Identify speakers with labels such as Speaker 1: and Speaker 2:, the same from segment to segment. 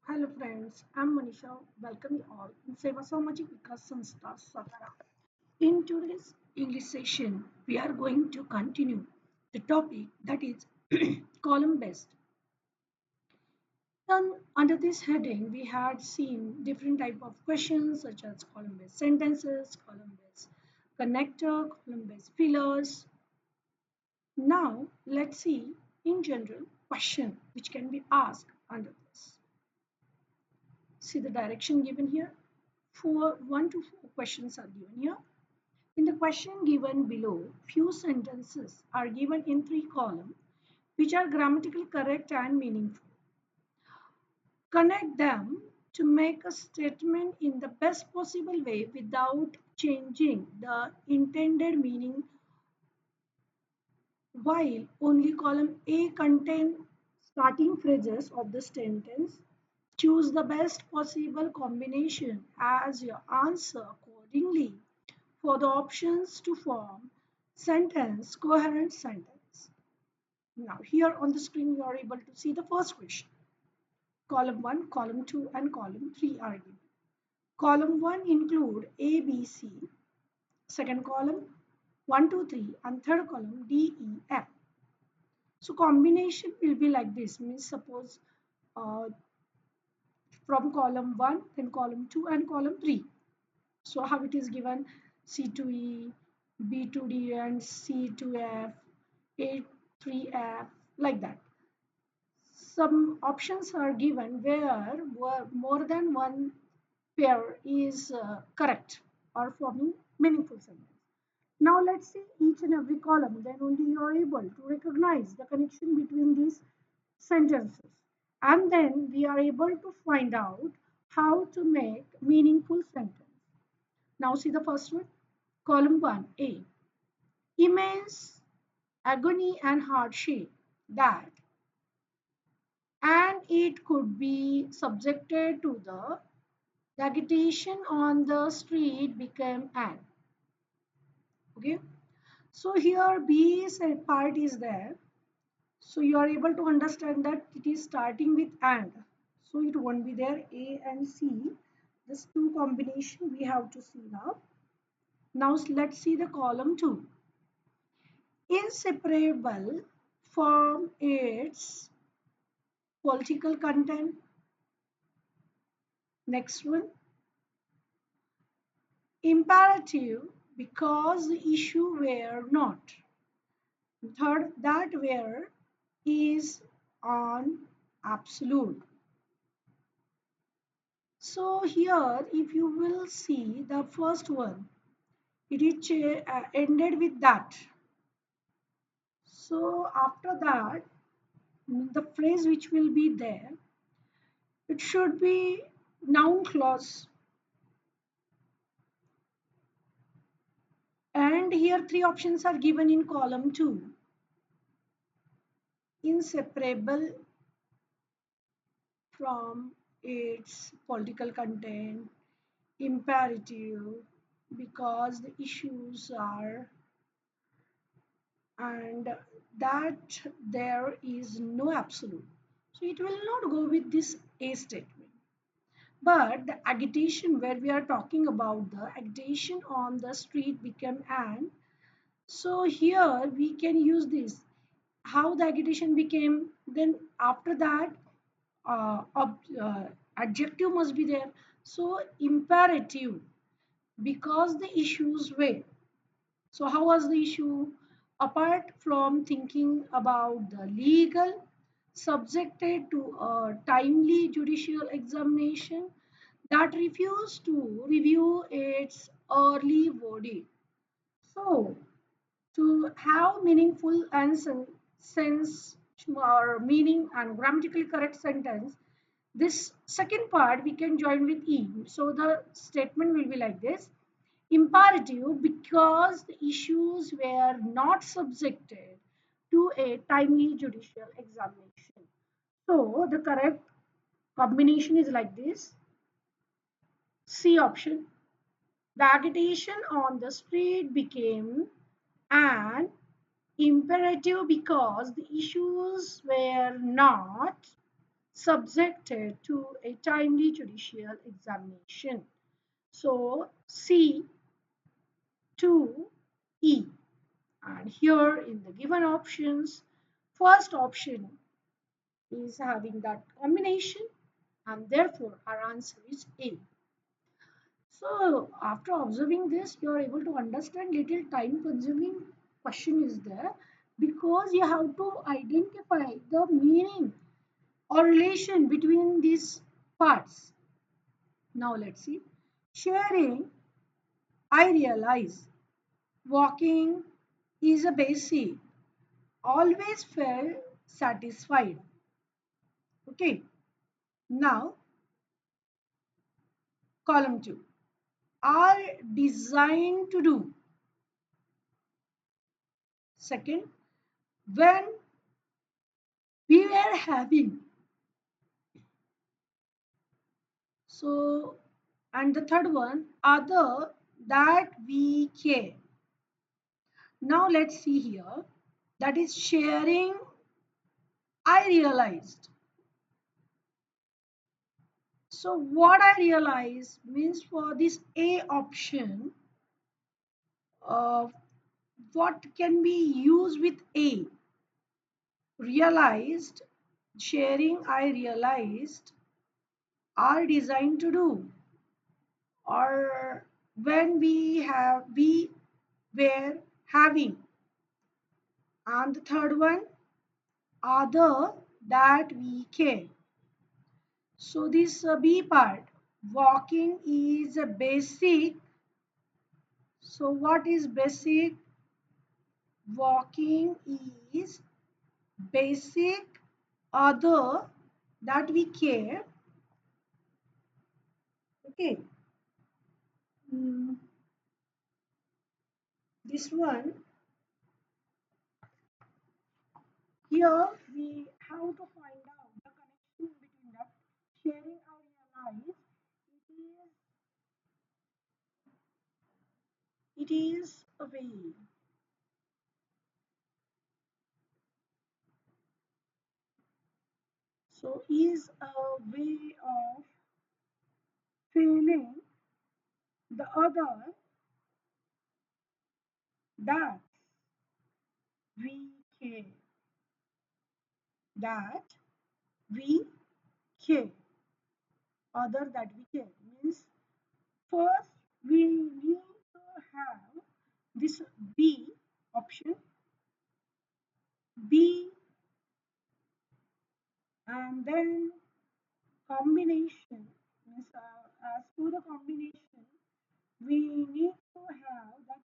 Speaker 1: Hello friends, I'm Manisha. Welcome you all in Seva Samajik Vikas Sanstha Satara. In today's English session, we are going to continue the topic that is column based. Then under this heading, we had seen different type of questions such as column based sentences, column based connector, column based fillers. Now let's see in general question which can be asked under this. See the direction given here. One to four questions are given here. In the question given below, few sentences are given in three columns which are grammatically correct and meaningful. Connect them to make a statement in the best possible way without changing the intended meaning. While only column A contains starting phrases of the sentence, choose the best possible combination as your answer accordingly for the options to form coherent sentence. Now here on the screen you are able to see the first question. Column 1, column 2 and column 3 are given. Column 1 include A, B, C. Second column 1, 2, 3 and third column D, E, F. So combination will be like this, means suppose uh, from column 1, then column 2 and column 3. So how it is given C to E, B to D and C to F, A 3F, like that. Some options are given where more than one pair is correct or forming meaningful sentence. Now let's see each and every column, then only you are able to recognize the connection between these sentences. And then we are able to find out how to make meaningful sentence. Now see the first one. Column 1 A. Immense agony and hardship that and it could be subjected to the agitation on the street became an. Okay. So here B is a part is there. So you are able to understand that it is starting with and. So it won't be there A and C. This two combination we have to see now. Now let's see the column 2. Inseparable from its political content. Next one. Imperative because the issue were not. Third, that were is on absolute. So here, if you will see the first one, it is ended with that. So after that, the phrase which will be there, it should be noun clause. And here three options are given in column 2. Inseparable from its political content, imperative because the issues are, and that there is no absolute. So it will not go with this A statement. But the agitation where we are talking about the agitation on the street became an. So here we can use this. How the agitation became, then after that adjective must be there. So imperative because the issues were. So how was the issue? Apart from thinking about the legal, subjected to a timely judicial examination that refused to review its early verdict. So to have meaningful and sense or meaning and grammatically correct sentence, this second part we can join with E. So the statement will be like this. Imperative because the issues were not subjected to a timely judicial examination. So the correct combination is like this. C option. The agitation on the street became an imperative because the issues were not subjected to a timely judicial examination. So C to E. And here in the given options, first option is having that combination, and therefore our answer is A. So after observing this, you are able to understand little time consuming question is there because you have to identify the meaning or relation between these parts. Now let's see. Sharing, I realize. Walking is a basic. Always felt satisfied. Okay. Now column 2. Are designed to do. Second, when we were having. So, and the third one, other that we care. Now let's see here. That is sharing, I realized. So what I realized means for this A option, uh, what can be used with A? Realized, sharing, I realized are designed to do, or when we were having, and the third one, other that we care. So this B part, walking is a basic. So what is basic? Walking is basic, other that we care. Okay. Mm, this one, here we have to find out the connection between that. Sharing, I realize it is a way. So is a way of feeling the other that we care. That we care. Other that we care means first we need to have this B option. B, and then combination means as to the combination we need to have that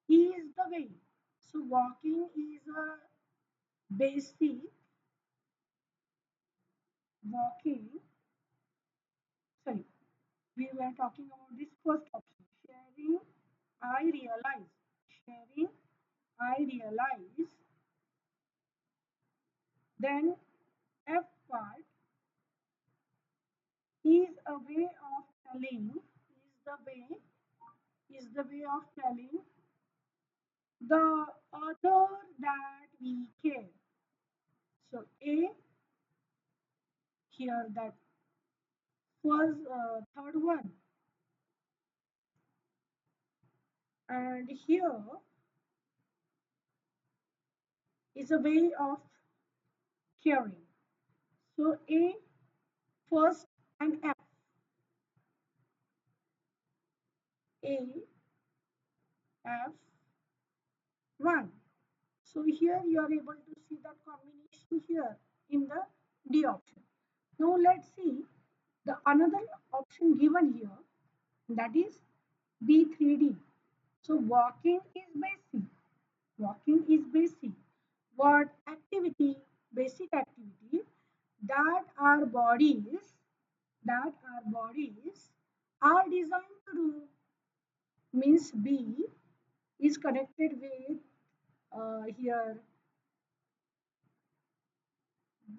Speaker 1: is the way. So walking is a basic. Walking, sorry, we were talking about this first option. Sharing, I realize. Sharing, I realize. Then F part is a way of telling. Is the way of telling the other that we care. So A, here that was third one, and here is a way of caring. So A first and F. A, F, 1. So here you are able to see that combination here in the D option. Now let's see the another option given here, that is B3D. So walking is basic. Walking is basic. What activity? Basic activity that our bodies that our bodies are designed to do, means B is connected with here.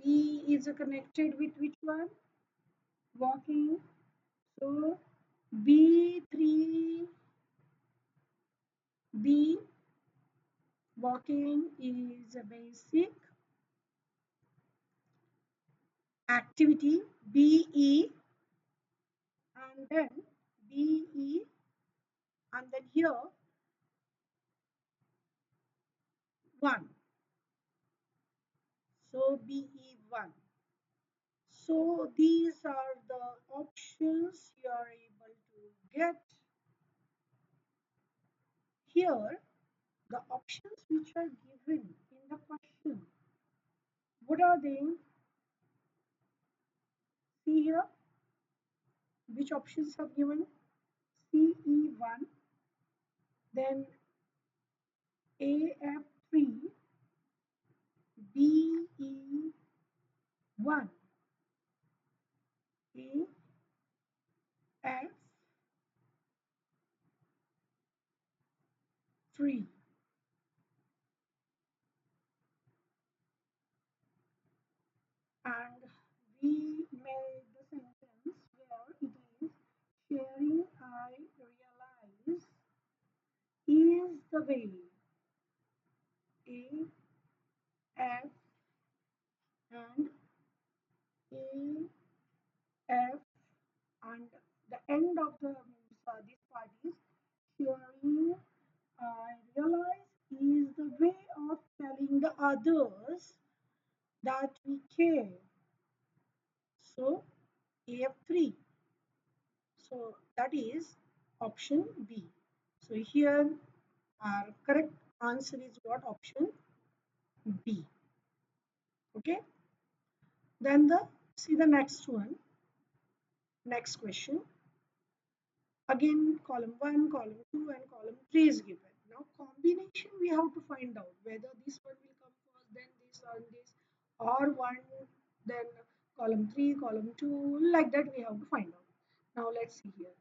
Speaker 1: B is connected with which one? Walking. So B3, B, walking is a basic activity BE, and then BE, and then here 1. So BE1. So these are the options you are able to get here. The options which are given in the question. What are they? See here, which options are given? CE1, then AF3, BE1, AF3. And we made the sentence where it is sharing I realize is the way. A, F, and A, F, and the end of the this part is sharing I realize is the way of telling the others that we care. So AF3. So that is option B. So here our correct answer is what? Option B. Okay. Then see the next one. Next question. Again, column 1, column 2, and column 3 is given. Now, combination we have to find out whether this one will come first, then this, or this, or 1, then column 3, column 2, like that we have to find out. Now, let's see here.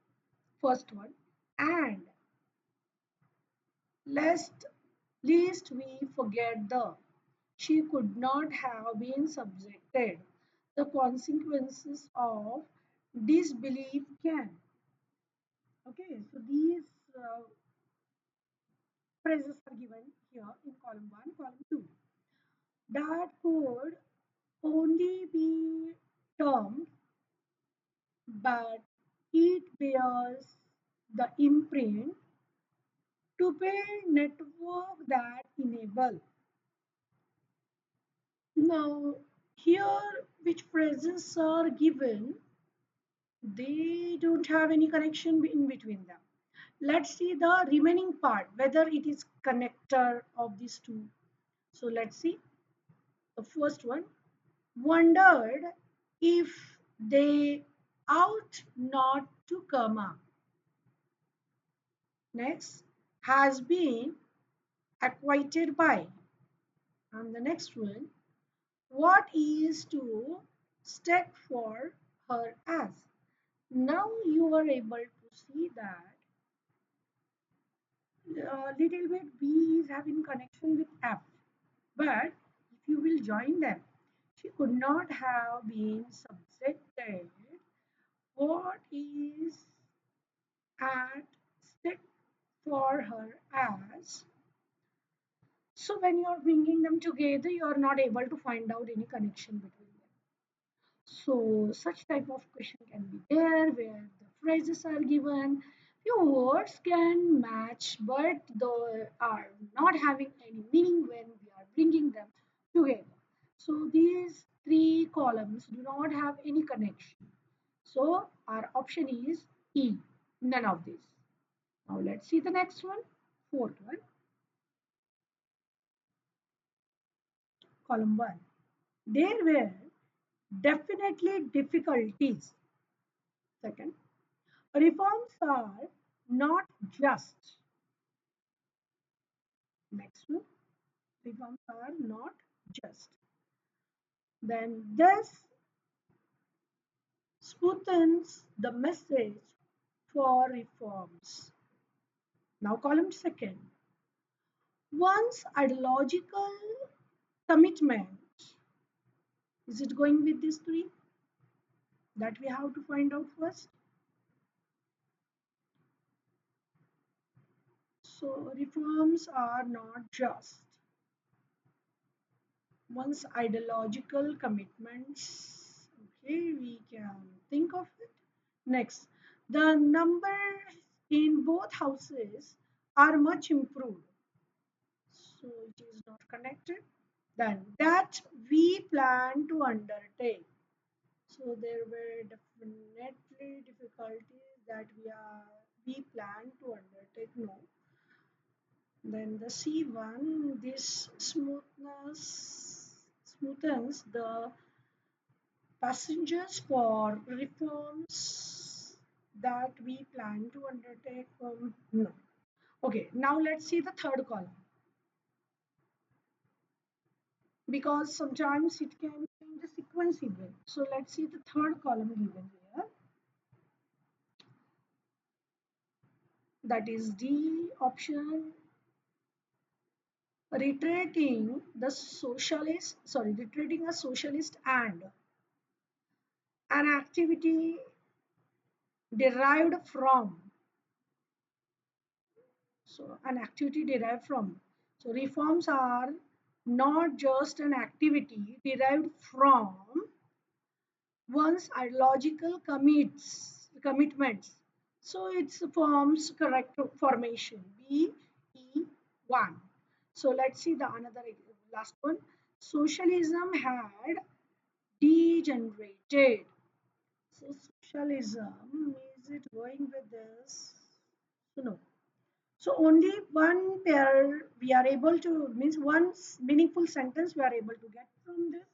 Speaker 1: First one, and lest least we forget the she could not have been subjected the consequences of disbelief can. Okay, so these phrases are given here in column 1, column 2. That could only be termed, but it bears the imprint to be network that enable. Now, here which phrases are given, they don't have any connection in between them. Let's see the remaining part, whether it is connector of these two. So let's see the first one. Wondered if they ought not to come up. Next, has been acquitted by. And the next one, what is to stake for her as. Now you are able to see that a little bit B is having connection with F. But if you will join them, she could not have been subjected. What is at stake for her as. So when you are bringing them together, you are not able to find out any connection between them. So such type of question can be there where the phrases are given. Few words can match, but they are not having any meaning when we are bringing them together. So these three columns do not have any connection. So our option is E, none of these. Now let's see the next one, fourth one, column 1. There were definitely difficulties. Second, reforms are not just. Next one, reforms are not just. Then this smoothens the message for reforms. Now column second, one's ideological commitment. Is it going with these three? That we have to find out first. So reforms are not just. One's ideological commitments The numbers in both houses are much improved. So it is not connected. Then that we plan to undertake. So there were definitely difficulties that we plan to undertake. No. Then the C1, this smoothens the passengers for reforms that we plan to undertake. No. Okay, now let's see the third column because sometimes it can change the sequence even. So let's see the third column given here. That is D option, retreating a socialist and an activity derived from. So an activity derived from. So reforms are not just an activity derived from one's ideological commitments. So it forms correct formation BE1. So let's see the another last one. Socialism had degenerated. So socialism, is it going with this? So no. So only one pair we are able to, means one meaningful sentence we are able to get from this.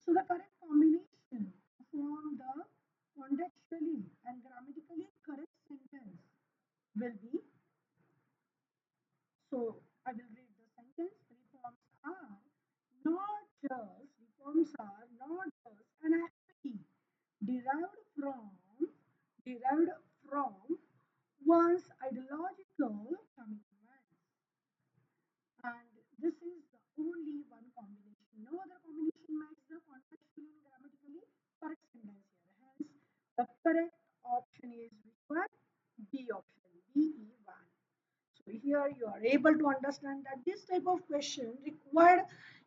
Speaker 1: So the correct combination to form the contextually and grammatically correct sentence will be, so I will read the sentence. Reforms are not just an activity derived from derived from one's ideological commitment. And this is the only one combination. No other combination matches the contextually and grammatically correct sentence here. Hence, the correct option is which one? B option, BE1. So here you are able to understand that this type of question required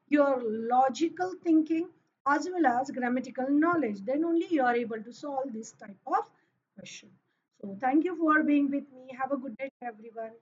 Speaker 1: your logical thinking as well as grammatical knowledge. Then only you are able to solve this type of question. So thank you for being with me. Have a good day, everyone.